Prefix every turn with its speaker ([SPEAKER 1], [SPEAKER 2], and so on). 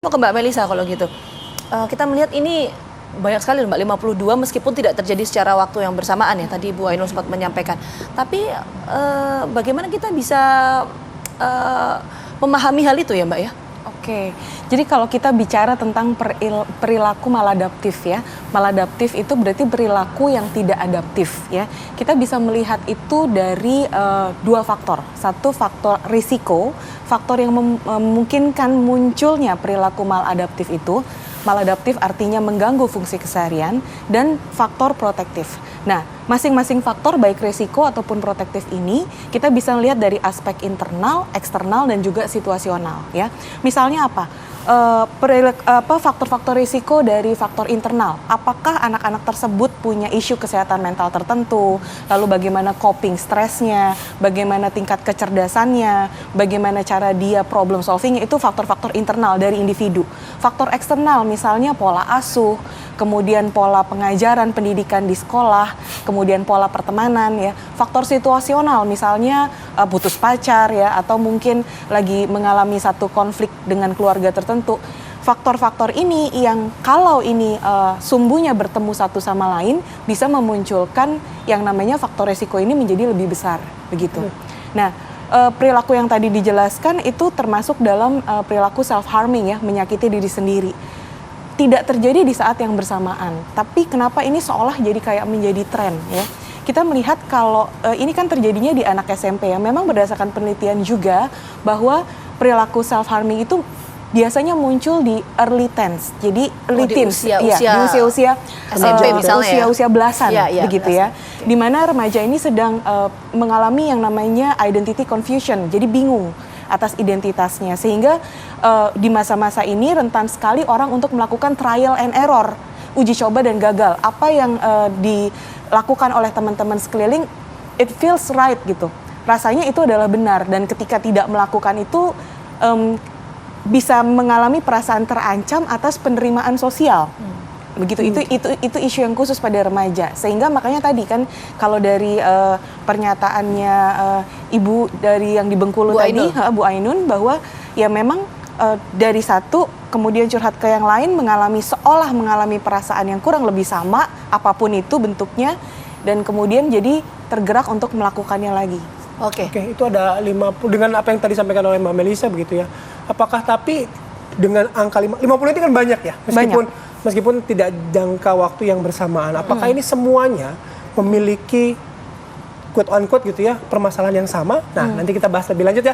[SPEAKER 1] Mau ke Mbak Melisa kalau gitu. Kita melihat ini banyak sekali Mbak, 52 meskipun tidak terjadi secara waktu yang bersamaan ya. Tadi Bu Ainun sempat menyampaikan. Tapi bagaimana kita bisa memahami hal itu ya Mbak ya?
[SPEAKER 2] Oke, jadi kalau kita bicara tentang perilaku maladaptif ya, maladaptif itu berarti perilaku yang tidak adaptif ya. Kita bisa melihat itu dari dua faktor. Satu faktor risiko, faktor yang memungkinkan munculnya perilaku maladaptif itu. Maladaptif artinya mengganggu fungsi keseharian, dan faktor protektif. Nah, masing-masing faktor baik risiko ataupun protektif ini kita bisa lihat dari aspek internal, eksternal, dan juga situasional ya. Misalnya apa? Faktor-faktor risiko dari faktor internal. Apakah anak-anak tersebut punya isu kesehatan mental tertentu? Lalu bagaimana coping stresnya? Bagaimana tingkat kecerdasannya? Bagaimana cara dia problem solving? Itu faktor-faktor internal dari individu. Faktor eksternal misalnya pola asuh, kemudian pola pengajaran pendidikan di sekolah, kemudian pola pertemanan ya. Faktor situasional misalnya putus pacar ya, atau mungkin lagi mengalami satu konflik dengan keluarga tertentu. Faktor-faktor ini yang kalau ini sumbunya bertemu satu sama lain bisa memunculkan yang namanya faktor resiko ini menjadi lebih besar begitu. Nah, perilaku yang tadi dijelaskan itu termasuk dalam perilaku self-harming ya, menyakiti diri sendiri. Tidak terjadi di saat yang bersamaan, tapi kenapa ini seolah jadi kayak menjadi tren ya. Kita melihat kalau ini kan terjadinya di anak SMP ya, memang berdasarkan penelitian juga bahwa perilaku self-harming itu biasanya muncul di early teens, jadi early teens, di usia
[SPEAKER 1] SMP misalnya,
[SPEAKER 2] usia belasan begitu
[SPEAKER 1] belasan.
[SPEAKER 2] ya, di mana remaja ini sedang mengalami yang namanya identity confusion, jadi bingung atas identitasnya, sehingga di masa-masa ini rentan sekali orang untuk melakukan trial and error, uji coba dan gagal. Apa yang dilakukan oleh teman-teman sekeliling, it feels right gitu, rasanya itu adalah benar, dan ketika tidak melakukan itu bisa mengalami perasaan terancam atas penerimaan sosial. Begitu, itu isu yang khusus pada remaja, sehingga makanya tadi kan kalau dari pernyataannya ibu dari yang di Bengkulu tadi, Bu Ainun, bahwa ya memang dari satu kemudian curhat ke yang lain, seolah mengalami perasaan yang kurang lebih sama apapun itu bentuknya, dan kemudian jadi tergerak untuk melakukannya lagi.
[SPEAKER 3] Oke, itu ada 50 dengan apa yang tadi disampaikan oleh Mbak Melisa begitu ya. Apakah tapi dengan angka 50 itu kan banyak ya, meskipun tidak jangka waktu yang bersamaan. Apakah ini semuanya memiliki quote unquote gitu ya permasalahan yang sama? Nah, nanti kita bahas lebih lanjut ya.